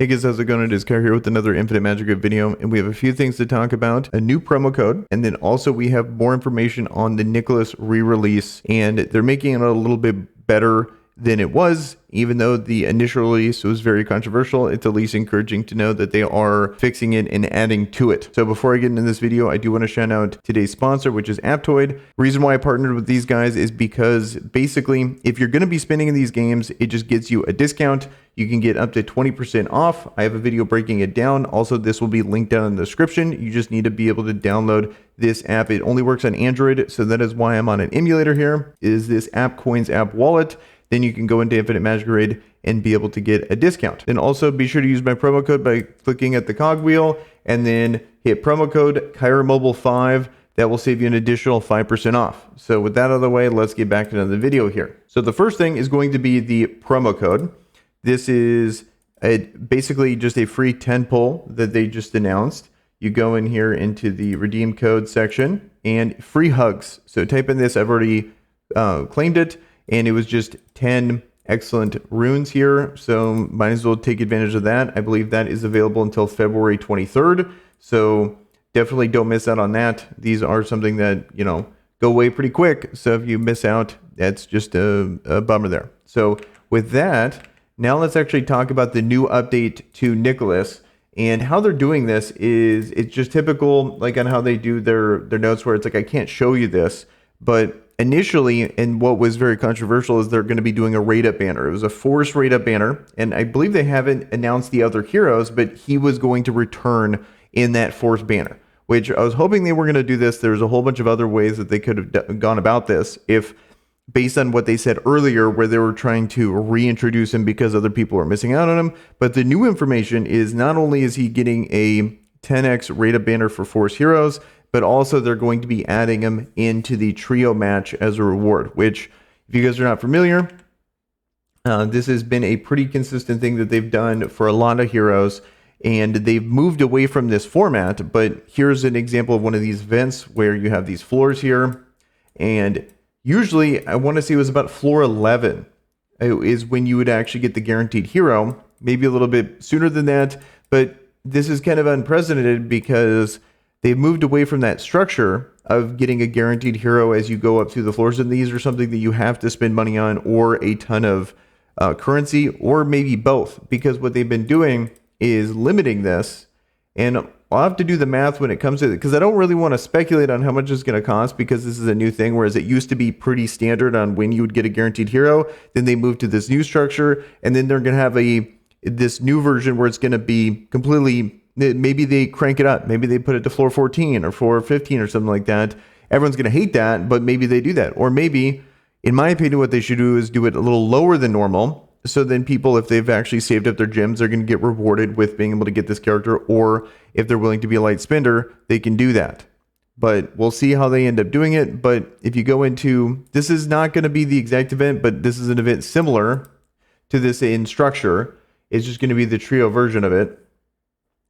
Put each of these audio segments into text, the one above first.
Hey guys, how's it going? It is Kire here with another Infinite Magic video, and we have a few things to talk about. A new promo code, and then also we have more information on the Nicholas re-release, and they're making it a little bit better than it was. Even though the initial release was very controversial, it's at least encouraging to know that they are fixing it and adding to it. So before I get into this video, I do want to shout out today's sponsor, which is Aptoide. Reason why I partnered with these guys is because basically, if you're going to be spending in these games, it just gets you a discount. You can get up to 20% off. I have a video breaking it down. Also, this will be linked down in the description. You just need to be able to download this app. It only works on Android, so that is why I'm on an emulator here, is this AppCoins app wallet. Then you can go into Infinite Magic and be able to get a discount. And also be sure to use my promo code by clicking at the cogwheel and then hit promo code Kire Mobile 5. That will save you an additional 5% off. So with that out of the way, let's get back into the video here. So the first thing is going to be the promo code. This is basically just a free 10 pull that they just announced. You go in here into the redeem code section and free hugs. So type in this, I've already claimed it, and it was just 10 excellent runes here. So might as well take advantage of that. I believe that is available until February 23rd. So definitely don't miss out on that. These are something that, you know, go away pretty quick. So if you miss out, that's just a bummer there. So with that, now let's actually talk about the new update to Nicholas. And how they're doing this is it's just typical, like on how they do their notes, where it's like, I can't show you this, but initially, and what was very controversial, is they're going to be doing a rate up banner. It was a forced rate up banner, and I believe they haven't announced the other heroes, but he was going to return in that forced banner, which I was hoping they were going to do this. There's a whole bunch of other ways that they could have gone about this, if based on what they said earlier, where they were trying to reintroduce him because other people are missing out on him. But the new information is not only is he getting a 10x rate up banner for forced heroes, but also they're going to be adding him into the trio match as a reward, which, if you guys are not familiar, this has been a pretty consistent thing that they've done for a lot of heroes, and they've moved away from this format. But here's an example of one of these events where you have these floors here, and usually I want to say it was about floor 11 is when you would actually get the guaranteed hero, maybe a little bit sooner than that, but this is kind of unprecedented because they've moved away from that structure of getting a guaranteed hero as you go up through the floors. And these are something that you have to spend money on, or a ton of currency, or maybe both, because what they've been doing is limiting this. And I'll have to do the math when it comes to it, because I don't really want to speculate on how much it's going to cost, because this is a new thing, whereas it used to be pretty standard on when you would get a guaranteed hero. Then they moved to this new structure, and then they're going to have this new version where it's going to be completely, maybe they crank it up. Maybe they put it to floor 14 or floor 15 or something like that. Everyone's going to hate that, but maybe they do that. Or maybe, in my opinion, what they should do is do it a little lower than normal. So then people, if they've actually saved up their gems, they're going to get rewarded with being able to get this character. Or if they're willing to be a light spender, they can do that. But we'll see how they end up doing it. But if you go into, this is not going to be the exact event, but this is an event similar to this in structure. It's just going to be the trio version of it,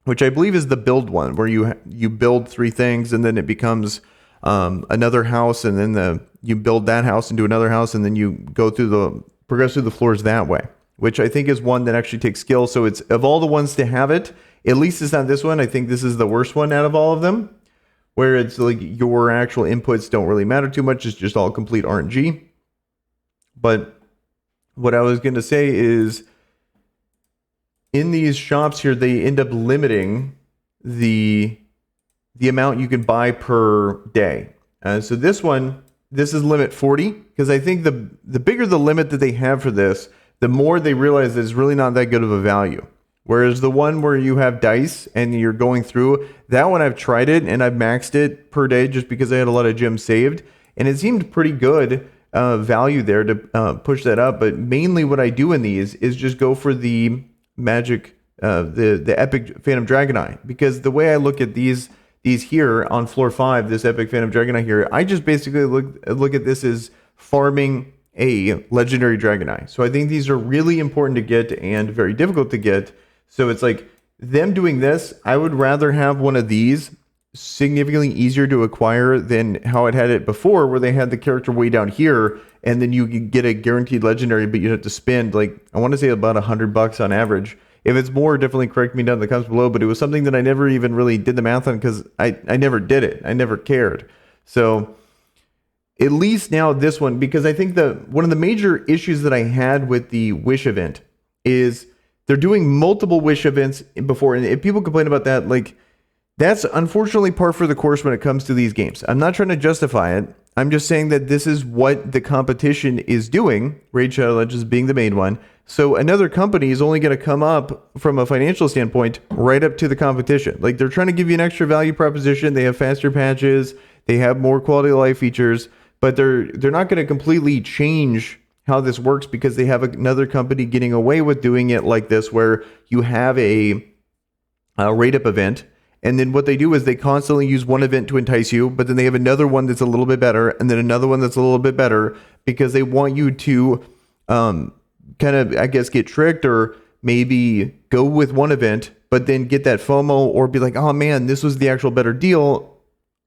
which I believe is the build one, where you build 3 things and then it becomes another house, and then you build that house into another house, and then you go through progress through the floors that way, which I think is one that actually takes skill. So it's, of all the ones to have it, at least it's not this one. I think this is the worst one out of all of them, where it's like your actual inputs don't really matter too much. It's just all complete RNG. But what I was going to say is, in these shops here, they end up limiting the amount you can buy per day. So this is limit 40, because I think the bigger the limit that they have for this, the more they realize that it's really not that good of a value. Whereas the one where you have dice and you're going through, that one I've tried it and I've maxed it per day just because I had a lot of gems saved, and it seemed pretty good value there to push that up. But mainly what I do in these is just go for the magic, the epic Phantom Dragon Eye, because the way I look at these here on floor 5, this epic Phantom Dragon Eye here, I just basically look at this as farming a legendary Dragon Eye. So I think these are really important to get and very difficult to get. So it's like them doing this, I would rather have one of these significantly easier to acquire than how it had it before, where they had the character way down here, and then you could get a guaranteed legendary, but you'd have to spend, like, I want to say about $100 on average. If it's more, definitely correct me down in the comments below. But it was something that I never even really did the math on because I never did it. I never cared. So at least now this one, because I think one of the major issues that I had with the Wish event is they're doing multiple Wish events before. And if people complain about that, like, that's unfortunately par for the course when it comes to these games. I'm not trying to justify it. I'm just saying that this is what the competition is doing, Raid Shadow Legends being the main one. So another company is only going to come up from a financial standpoint right up to the competition. Like, they're trying to give you an extra value proposition. They have faster patches. They have more quality of life features, but they're not going to completely change how this works because they have another company getting away with doing it like this, where you have a rate up event. And then what they do is they constantly use one event to entice you, but then they have another one that's a little bit better, and then another one that's a little bit better, because they want you to kind of, I guess, get tricked or maybe go with one event, but then get that FOMO or be like, oh man, this was the actual better deal.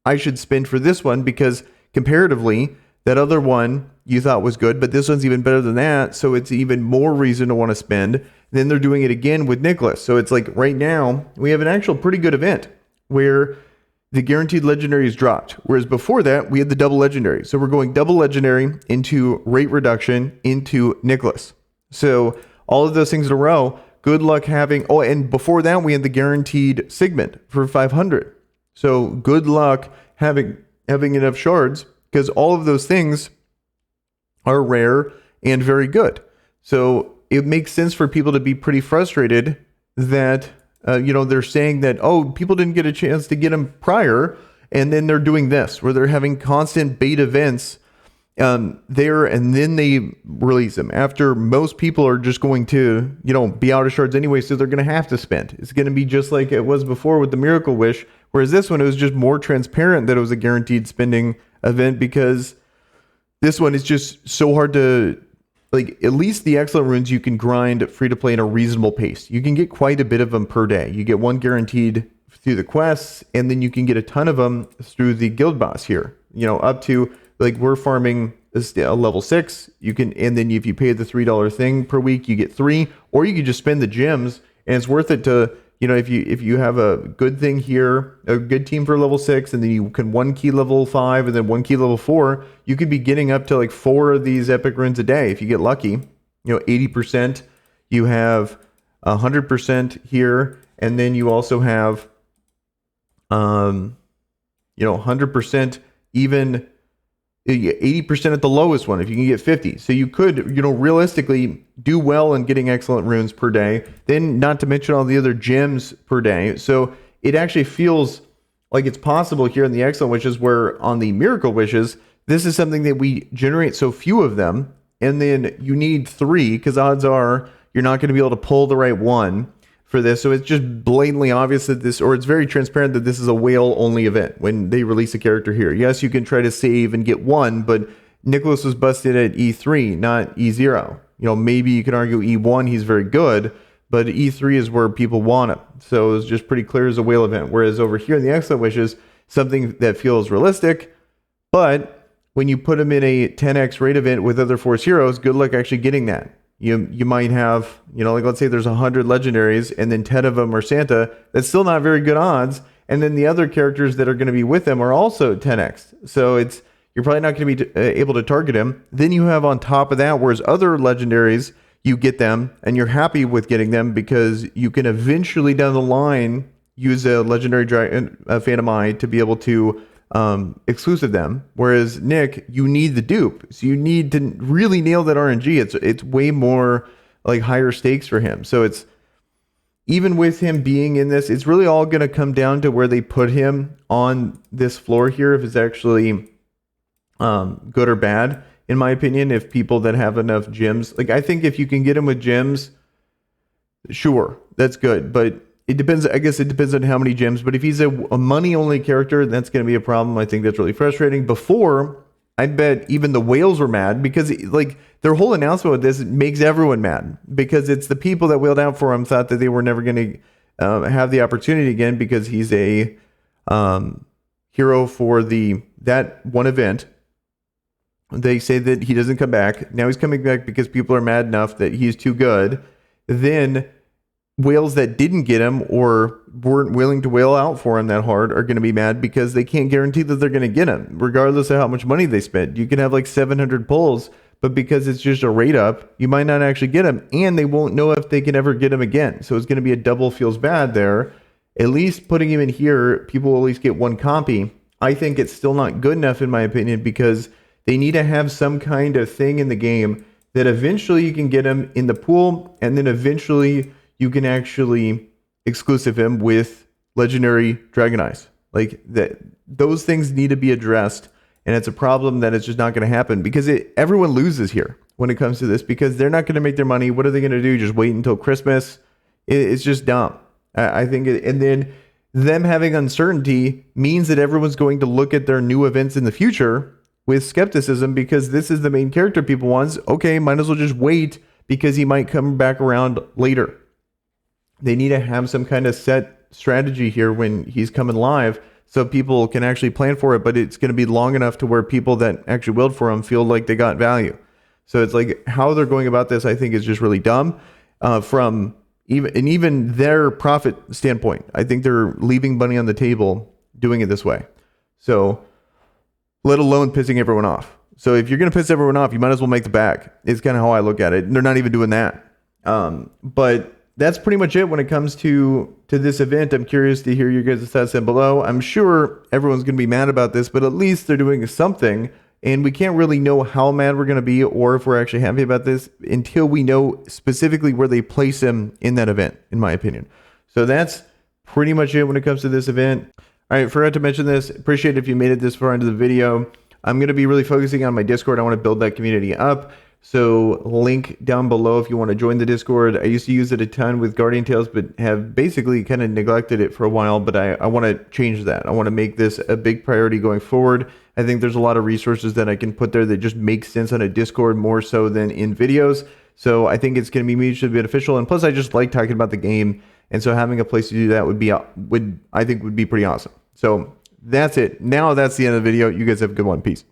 I should spend for this one because comparatively, that other one you thought was good, but this one's even better than that. So it's even more reason to want to spend. Then they're doing it again with Nicholas. So it's like right now we have an actual pretty good event where the guaranteed legendary is dropped. Whereas before that, we had the double legendary. So we're going double legendary into rate reduction into Nicholas. So all of those things in a row, good luck having, oh, and before that we had the guaranteed segment for 500. So good luck having enough shards, because all of those things are rare and very good. So it makes sense for people to be pretty frustrated that, they're saying that, oh, people didn't get a chance to get them prior. And then they're doing this, where they're having constant bait events there, and then they release them after most people are just going to, be out of shards anyway. So they're going to have to spend. It's going to be just like it was before with the Miracle Wish. Whereas this one, it was just more transparent that it was a guaranteed spending event, because this one is just so hard to, like, at least the excellent runes you can grind free to play in a reasonable pace. You can get quite a bit of them per day. You get one guaranteed through the quests, and then you can get a ton of them through the guild boss here. Up to, like, we're farming a level 6. You can, and then if you pay the $3 thing per week, you get 3, or you can just spend the gems, and it's worth it to, if you have a good thing here, a good team for level 6, and then you can 1 key level 5 and then 1 key level 4, you could be getting up to like 4 of these epic runes a day if you get lucky. 80%, you have 100% here, and then you also have 100% even 80% at the lowest one if you can get 50. So you could, realistically do well in getting excellent runes per day, then not to mention all the other gems per day. So it actually feels like it's possible here in the excellent wishes, where on the miracle wishes, this is something that we generate so few of them, and then you need 3, because odds are you're not going to be able to pull the right one for this. So it's just blatantly obvious that this, or it's very transparent that this is a whale only event when they release a character here. Yes, you can try to save and get 1, but Nicholas was busted at E3, not E0. Maybe you can argue E1, he's very good, but E3 is where people want him. So it's just pretty clear as a whale event. Whereas over here in the excellent wishes, something that feels realistic, but when you put him in a 10x rate event with other Force heroes, good luck actually getting that. You might have, like, let's say there's 100 legendaries and then 10 of them are Santa. That's still not very good odds. And then the other characters that are going to be with them are also 10x. So you're probably not going to be able to target him. Then you have on top of that, whereas other legendaries, you get them and you're happy with getting them because you can eventually down the line use a legendary Phantom Eye to be able to exclusive them. Whereas Nick, you need the dupe, so you need to really nail that RNG. It's way more like higher stakes for him. So it's, even with him being in this, it's really all going to come down to where they put him on this floor here, if it's actually good or bad, in my opinion. If people that have enough gems, like, I think if you can get him with gems, sure, that's good, but it depends. I guess it depends on how many gems. But if he's a money only character, that's going to be a problem. I think that's really frustrating. Before, I bet even the whales were mad, because like their whole announcement with this makes everyone mad, because it's the people that wheeled out for him thought that they were never going to have the opportunity again, because he's a hero for that one event. They say that he doesn't come back. Now he's coming back because people are mad enough that he's too good. Then whales that didn't get him or weren't willing to whale out for him that hard are going to be mad because they can't guarantee that they're going to get him, regardless of how much money they spent. You can have like 700 pulls, but because it's just a rate up, you might not actually get him, and they won't know if they can ever get him again. So it's going to be a double feels bad there. At least putting him in here, people will at least get one copy. I think it's still not good enough, in my opinion, because they need to have some kind of thing in the game that eventually you can get him in the pool, and then eventually you can actually exclusive him with legendary Dragon Eyes. Like that, those things need to be addressed, and it's a problem that it's just not going to happen because everyone loses here when it comes to this because they're not going to make their money. What are they going to do? Just wait until Christmas? It's just dumb. I think, and then them having uncertainty means that everyone's going to look at their new events in the future with skepticism because this is the main character people want. Okay, might as well just wait because he might come back around later. They need to have some kind of set strategy here when he's coming live so people can actually plan for it, but it's going to be long enough to where people that actually willed for him feel like they got value. So it's like how they're going about this, I think, is just really dumb from even their profit standpoint. I think they're leaving money on the table doing it this way. So let alone pissing everyone off. So if you're going to piss everyone off, you might as well make the bag. It's kind of how I look at it. And they're not even doing that. But that's pretty much it when it comes to this event. I'm curious to hear your guys' thoughts down below. I'm sure everyone's going to be mad about this, but at least they're doing something. And we can't really know how mad we're going to be or if we're actually happy about this until we know specifically where they place him in that event, in my opinion. So that's pretty much it when it comes to this event. All right, forgot to mention this. Appreciate it if you made it this far into the video. I'm going to be really focusing on my Discord. I want to build that community up. So link down below if you want to join the Discord. I used to use it a ton with Guardian Tales, but have basically kind of neglected it for a while, but I want to change that. I want to make this a big priority going forward. I think there's a lot of resources that I can put there that just make sense on a Discord more so than in videos. So I think it's going to be mutually beneficial. And plus I just like talking about the game. And so having a place to do that would be pretty awesome. So that's it. Now that's the end of the video. You guys have a good one. Peace.